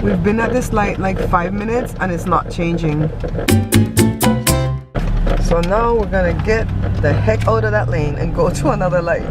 We've been at this light like 5 minutes and it's not changing. So now we're gonna get the heck out of that lane and go to another light.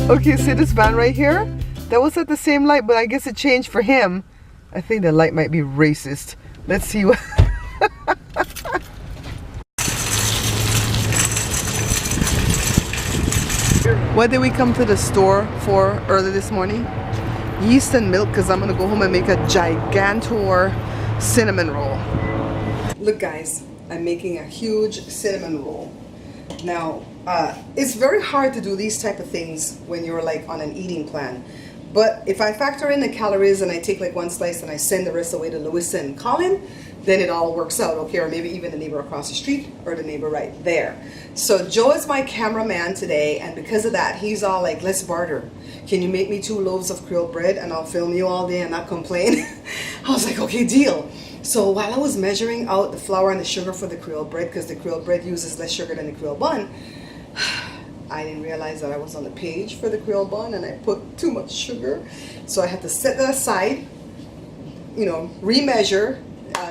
Okay, see this van right here? That was at the same light, but I guess it changed for him. I think the light might be racist. Let's see what... What did we come to the store for early this morning? Yeast and milk, because I'm going to go home and make a gigantor cinnamon roll. Look guys, I'm making a huge cinnamon roll. Now, it's very hard to do these type of things when you're like on an eating plan. But if I factor in the calories and I take like one slice and I send the rest away to Lewis and Colin, then it all works out, okay? Or maybe even the neighbor across the street or the neighbor right there. So Joe is my cameraman today, and because of that, he's all like, let's barter. Can you make me 2 loaves of Creole bread and I'll film you all day and not complain? I was like, okay, deal. So while I was measuring out the flour and the sugar for the Creole bread, because the Creole bread uses less sugar than the Creole bun, I didn't realize that I was on the page for the Creole bun and I put too much sugar. So I had to set that aside, you know, remeasure,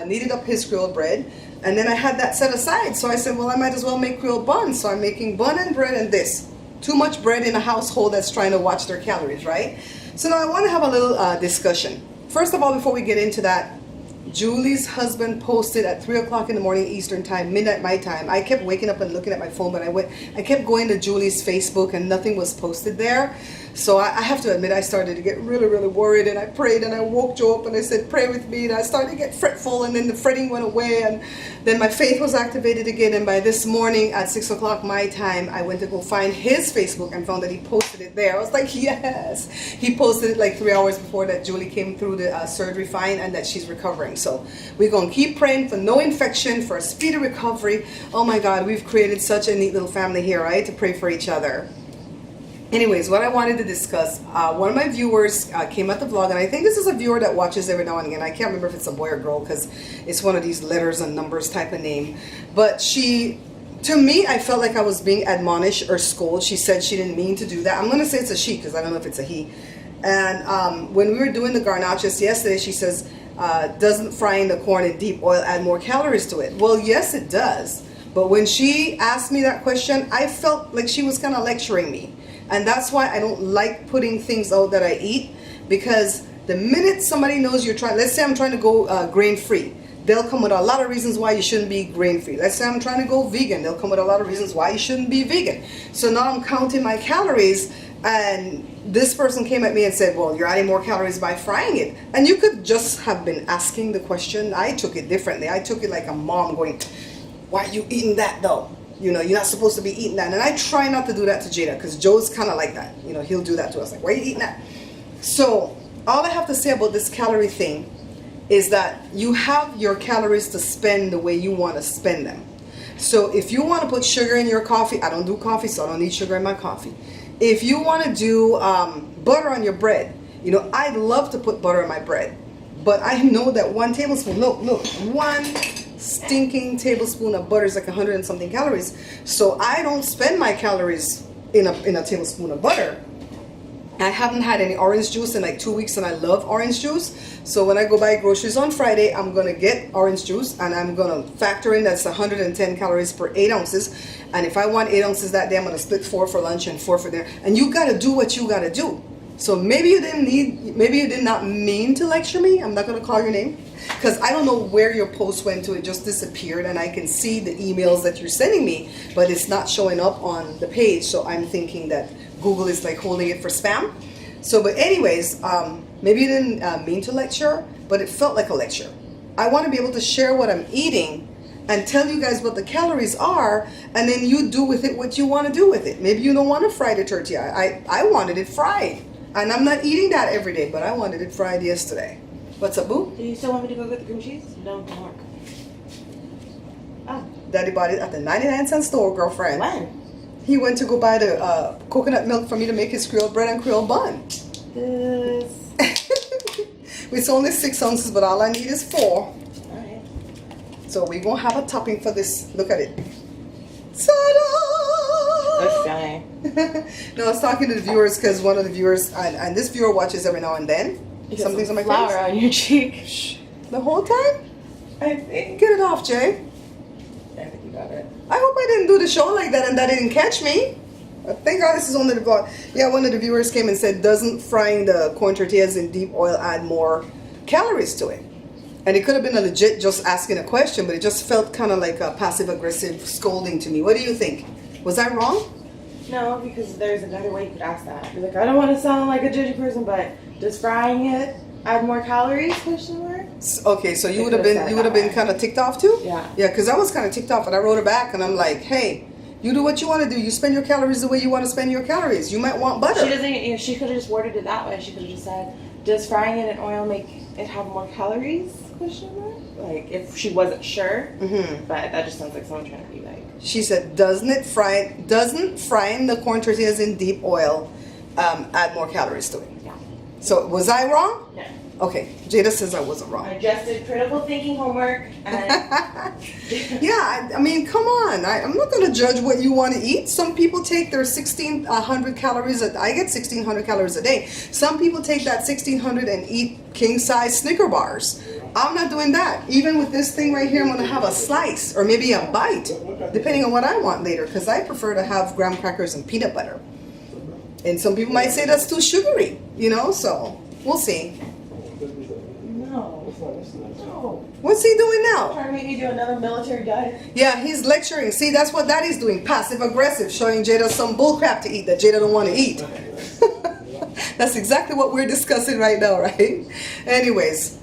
kneaded up his Creole bread, and then I had that set aside. So I said, well, I might as well make Creole bun. So I'm making bun and bread and this. Too much bread in a household that's trying to watch their calories, right? So now I want to have a little discussion. First of all, before we get into that, Julie's husband posted at 3 o'clock in the morning Eastern time, midnight my time. I kept waking up and looking at my phone, but I kept going to Julie's Facebook and nothing was posted there. So I have to admit, I started to get really, really worried, and I prayed and I woke Joe up and I said, pray with me, and I started to get fretful, and then the fretting went away, and then my faith was activated again. And by this morning at 6 o'clock my time, I went to go find his Facebook and found that he posted it there. I was like, yes. He posted it like 3 hours before that Julie came through the surgery fine and that she's recovering. So we're going to keep praying for no infection, for a speedy recovery. Oh my God, we've created such a neat little family here, right? To pray for each other. Anyways, what I wanted to discuss, one of my viewers came at the vlog, and I think this is a viewer that watches every now and again. I can't remember if it's a boy or girl because it's one of these letters and numbers type of name. But she, to me, I felt like I was being admonished or scolded. She said she didn't mean to do that. I'm going to say it's a she because I don't know if it's a he. And when we were doing the garnachas yesterday, she says, doesn't frying the corn in deep oil add more calories to it? Well, yes, it does. But when she asked me that question, I felt like she was kind of lecturing me. And that's why I don't like putting things out that I eat, because the minute somebody knows you're trying, let's say I'm trying to go grain-free, they'll come with a lot of reasons why you shouldn't be grain-free. Let's say I'm trying to go vegan, they'll come with a lot of reasons why you shouldn't be vegan. So now I'm counting my calories, and this person came at me and said, well, you're adding more calories by frying it. And you could just have been asking the question. I took it differently. I took it like a mom going, why are you eating that though? You know, you're not supposed to be eating that. And I try not to do that to Jada, because Joe's kind of like that. You know, he'll do that to us. Like, why are you eating that? So all I have to say about this calorie thing is that you have your calories to spend the way you want to spend them. So if you want to put sugar in your coffee, I don't do coffee, so I don't need sugar in my coffee. If you want to do butter on your bread, you know, I'd love to put butter on my bread. But I know that 1 tablespoon, look, 1 stinking tablespoon of butter is like 100 and something calories. So I don't spend my calories in a tablespoon of butter. I haven't had any orange juice in like 2 weeks, and I love orange juice. So when I go buy groceries on Friday, I'm gonna get orange juice, and I'm gonna factor in that's 110 calories per 8 ounces. And if I want 8 ounces that day, I'm gonna split 4 for lunch and 4 for dinner. And you gotta do what you gotta do. So maybe you did not mean to lecture me. I'm not gonna call your name, because I don't know where your post went to. It just disappeared, and I can see the emails that you're sending me, but it's not showing up on the page. So I'm thinking that Google is like holding it for spam. So, but anyways, maybe you didn't mean to lecture, but it felt like a lecture. I want to be able to share what I'm eating and tell you guys what the calories are, and then you do with it what you want to do with it. Maybe you don't want to fry the tortilla. I wanted it fried, and I'm not eating that every day, but I wanted it fried yesterday. What's up, boo? Do you still want me to go get the cream cheese? No, it won't work. Daddy bought it at the 99-cent store, girlfriend. When? He went to go buy the coconut milk for me to make his Creole bread and Creole bun. This. It's only 6 ounces, but all I need is 4. Alright. So we're going to have a topping for this. Look at it. Ta-da! Looks yummy. No, I was talking to the viewers because one of the viewers, and this viewer watches every now and then. Something's on my flour face. on your cheek. Shh. The whole time? I think. Get it off, Jay. I think you got it. I hope I didn't do the show like that and that didn't catch me. Thank God this is only the vlog. Yeah, one of the viewers came and said, doesn't frying the corn tortillas in deep oil add more calories to it? And it could have been a legit just asking a question, but it just felt kind of like a passive-aggressive scolding to me. What do you think? Was I wrong? No, because there's another way you could ask that. You're like, I don't want to sound like a judgy person, but does frying it add more calories? Question mark. Okay, so you would have been kind of ticked off too? Yeah. Yeah, because I was kind of ticked off, and I wrote her back, and I'm like, hey, you do what you want to do. You spend your calories the way you want to spend your calories. You might want butter. She doesn't. She could have just worded it that way. She could have just said, "Does frying it in oil make it have more calories?" Question mark. Like if she wasn't sure. Mm-hmm. But that just sounds like someone trying to be like. She said, doesn't frying the corn tortillas in deep oil add more calories to it? Yeah. So was I wrong? No. Okay, Jada says I wasn't wrong. I just did critical thinking homework and. Yeah, I mean, come on. I'm not going to judge what you want to eat. Some people take their 1,600 calories. I get 1,600 calories a day. Some people take that 1,600 and eat king-size Snicker bars. I'm not doing that. Even with this thing right here, I'm going to have a slice or maybe a bite, depending on what I want later, because I prefer to have graham crackers and peanut butter. And some people might say that's too sugary, so we'll see. No. What's he doing now? Trying to make me do another military diet. Yeah, he's lecturing. See, that's what Daddy's doing. Passive aggressive, showing Jada some bullcrap to eat that Jada don't want to eat. That's exactly what we're discussing right now, right? Anyways,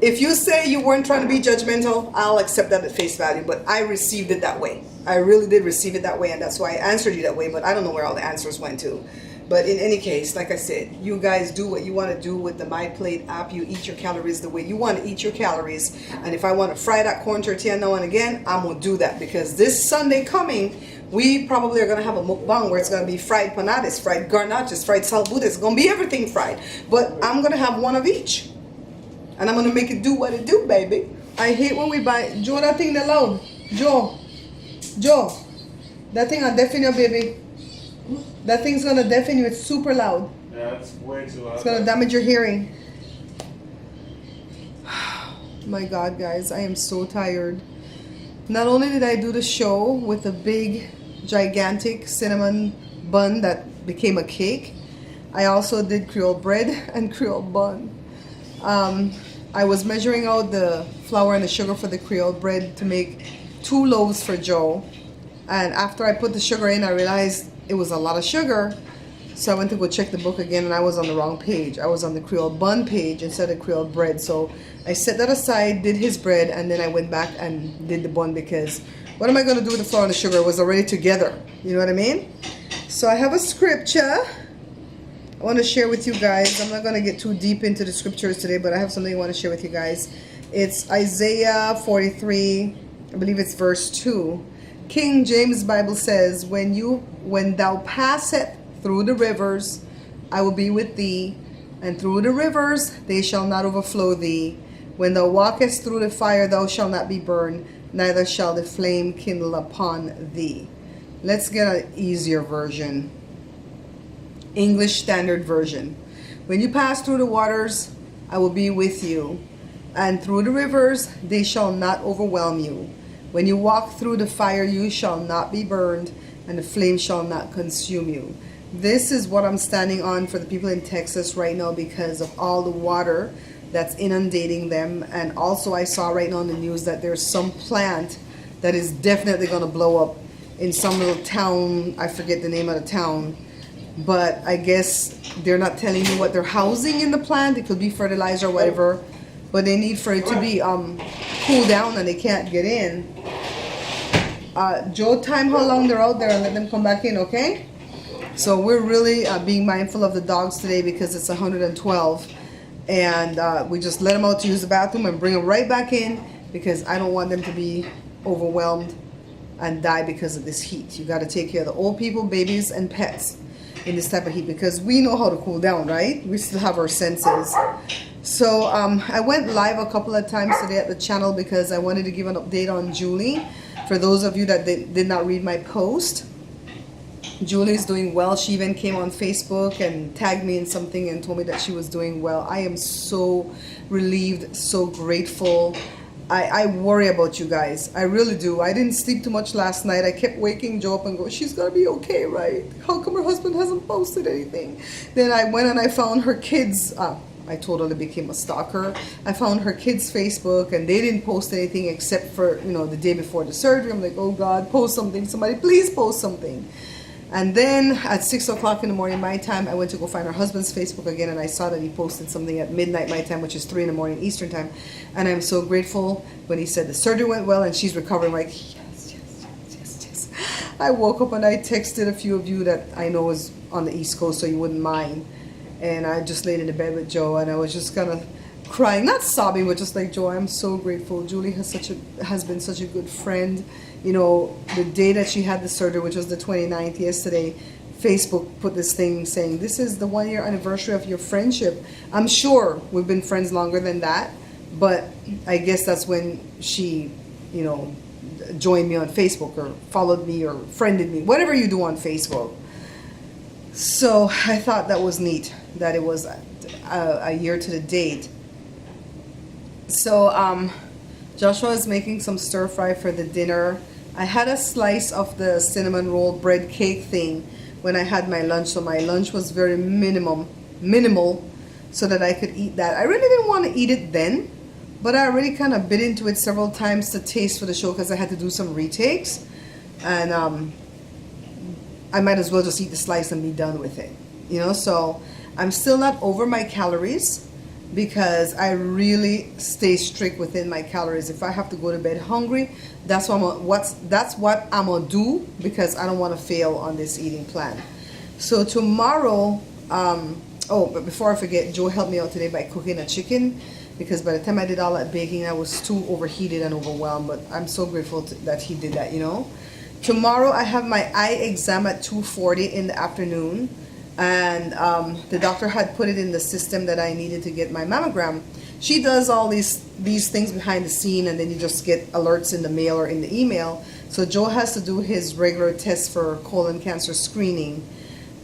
if you say you weren't trying to be judgmental, I'll accept that at face value, but I received it that way. I really did receive it that way, and that's why I answered you that way, but I don't know where all the answers went to. But in any case, like I said, you guys do what you want to do with the MyPlate app. You eat your calories the way you want to eat your calories. And if I want to fry that corn tortilla now and again, I'm going to do that. Because this Sunday coming, we probably are going to have a mukbang where it's going to be fried panadas, fried garnaches, fried salbutas. It's going to be everything fried. But I'm going to have one of each. And I'm going to make it do what it do, baby. I hate when we buy... Joe, that thing that loud. Joe, that thing on deafen your baby. That thing's gonna deafen you. It's super loud. Yeah, it's way too loud. It's gonna damage your hearing. My God, guys, I am so tired. Not only did I do the show with a big, gigantic cinnamon bun that became a cake, I also did Creole bread and Creole bun. I was measuring out the flour and the sugar for the Creole bread to make 2 loaves for Joe. And after I put the sugar in, I realized it was a lot of sugar. So I went to go check the book again, and I was on the wrong page. I was on the Creole bun page instead of Creole bread. So I set that aside, did his bread, and then I went back and did the bun, because what am I going to do with the flour and the sugar? It was already together. You know what I mean? So I have a scripture I want to share with you guys. I'm not going to get too deep into the scriptures today, but I have something I want to share with you guys. It's Isaiah 43, I believe it's verse 2. King James Bible says, when thou passest through the rivers, I will be with thee, and through the rivers they shall not overflow thee. When thou walkest through the fire, thou shalt not be burned, neither shall the flame kindle upon thee. Let's get an easier version. English Standard Version. When you pass through the waters, I will be with you, and through the rivers they shall not overwhelm you. When you walk through the fire, you shall not be burned, and the flame shall not consume you. This is what I'm standing on for the people in Texas right now, because of all the water that's inundating them. And also I saw right now on the news that there's some plant that is definitely going to blow up in some little town. I forget the name of the town, but I guess they're not telling you what they're housing in the plant. It could be fertilizer or whatever, but they need for it to be cooled down, and they can't get in. Joe, time how long they're out there and let them come back in, okay? So we're really being mindful of the dogs today, because it's 112, and we just let them out to use the bathroom and bring them right back in, because I don't want them to be overwhelmed and die because of this heat. You got to take care of the old people, babies, and pets in this type of heat, because we know how to cool down, right? We still have our senses. So I went live a couple of times today at the channel because I wanted to give an update on Julie. For those of you that did not read my post, Julie's doing well. She even came on Facebook and tagged me in something and told me that she was doing well. I am so relieved, so grateful. I worry about you guys. I really do. I didn't sleep too much last night. I kept waking Joe up and go, she's gonna be okay, right? How come her husband hasn't posted anything? Then I went and I found her kids. I totally became a stalker. I found her kids' Facebook and they didn't post anything except for, you know, the day before the surgery. I'm like, oh God, post something. Somebody please post something. And then at 6 o'clock in the morning my time, I went to go find her husband's Facebook again, and I saw that he posted something at midnight my time, which is 3 in the morning Eastern time. And I'm so grateful when he said the surgery went well and she's recovering. Like, yes. I woke up and I texted a few of you that I know is on the East Coast, so you wouldn't mind. And I just laid in the bed with Joe and I was just kind of crying, not sobbing, but just like, Joe, I'm so grateful. Julie has been such a good friend. You know, the day that she had the surgery, which was the 29th, yesterday, Facebook put this thing saying, this is the 1-year anniversary of your friendship. I'm sure we've been friends longer than that, but I guess that's when she, you know, joined me on Facebook or followed me or friended me, whatever you do on Facebook. So I thought that was neat, that it was a year to the date. So Joshua is making some stir fry for the dinner. I had a slice of the cinnamon roll bread cake thing when I had my lunch, so my lunch was very minimal, so that I could eat that. I really didn't want to eat it then, but I already kind of bit into it several times to taste for the show because I had to do some retakes, and I might as well just eat the slice and be done with it, you know. So I'm still not over my calories, because I really stay strict within my calories. If I have to go to bed hungry, that's what I'm gonna do, because I don't want to fail on this eating plan. So tomorrow, but before I forget, Joe helped me out today by cooking a chicken, because by the time I did all that baking, I was too overheated and overwhelmed. But I'm so grateful that he did that, you know. Tomorrow I have my eye exam at 2:40 in the afternoon. And the doctor had put it in the system that I needed to get my mammogram. She does all these things behind the scene, and then you just get alerts in the mail or in the email. So Joe has to do his regular test for colon cancer screening,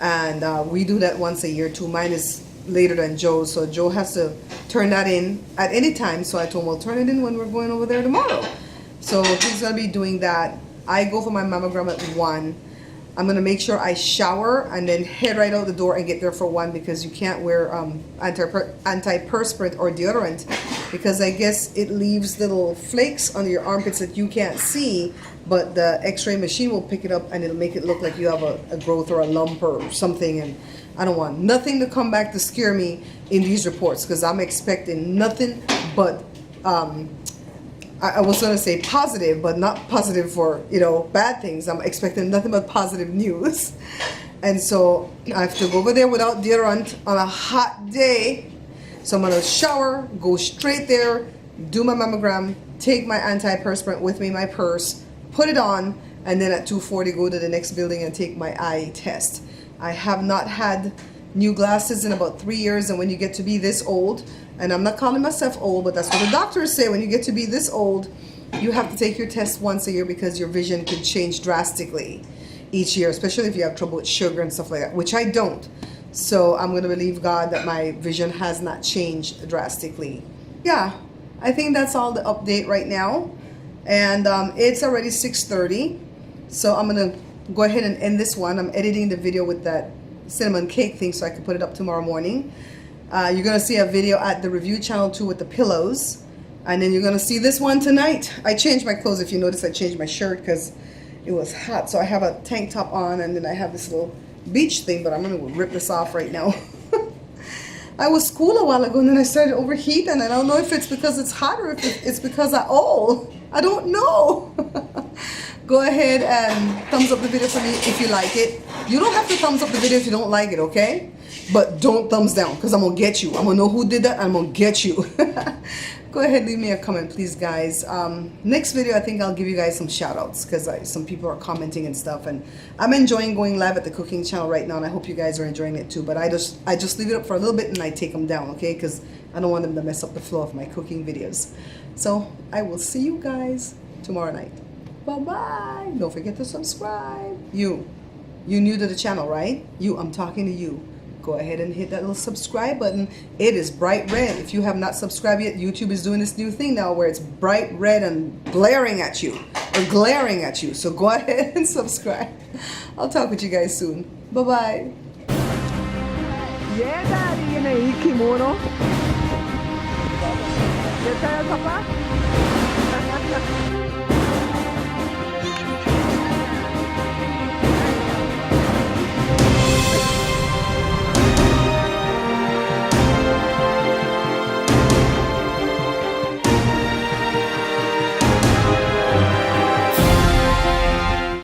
and we do that once a year too. Mine is later than Joe's, so Joe has to turn that in at any time. So I told him, well, turn it in when we're going over there tomorrow. So he's gonna be doing that. I go for my mammogram at 1. I'm going to make sure I shower and then head right out the door and get there for 1, because you can't wear antiperspirant or deodorant, because I guess it leaves little flakes under your armpits that you can't see, but the x-ray machine will pick it up and it'll make it look like you have a growth or a lump or something. And I don't want nothing to come back to scare me in these reports, because I'm expecting nothing but I was going to say positive, but not positive for, you know, bad things. I'm expecting nothing but positive news. And so I have to go over there without deodorant on a hot day. So I'm going to shower, go straight there, do my mammogram, take my antiperspirant with me, my purse, put it on, and then at 2:40 go to the next building and take my eye test. I have not had new glasses in about 3 years, and when you get to be this old, and I'm not calling myself old, but that's what the doctors say, when you get to be this old, you have to take your test once a year, because your vision could change drastically each year, especially if you have trouble with sugar and stuff like that, which I don't. So I'm going to believe God that my vision has not changed drastically. Yeah, I think that's all the update right now. And it's already 6:30, so I'm going to go ahead and end this one. I'm editing the video with that cinnamon cake thing so I can put it up tomorrow morning. You're going to see a video at the review channel too with the pillows. And then you're going to see this one tonight. I changed my clothes. If you notice, I changed my shirt because it was hot. So I have a tank top on, and then I have this little beach thing, but I'm going to rip this off right now. I was cool a while ago, and then I started overheating, and I don't know if it's because it's hot or if it's because I'm old. I don't know. Go ahead and thumbs up the video for me if you like it. You don't have to thumbs up the video if you don't like it, okay? But don't thumbs down, because I'm going to get you. I'm going to know who did that, and I'm going to get you. Go go ahead, leave me a comment, please, guys. Next video, I think I'll give you guys some shout outs because some people are commenting and stuff, and I'm enjoying going live at the cooking channel right now, and I hope you guys are enjoying it too. But I just leave it up for a little bit and I take them down, okay, because I don't want them to mess up the flow of my cooking videos. So I will see you guys tomorrow night. Bye bye. Don't forget to subscribe. You new to the channel, right? I'm talking to you. Go ahead and hit that little subscribe button. It is bright red. If you have not subscribed yet, YouTube is doing this new thing now where it's bright red and glaring at you. So go ahead and subscribe. I'll talk with you guys soon. Bye-bye. Yeah, Daddy, in a kimono. You tired, Papa?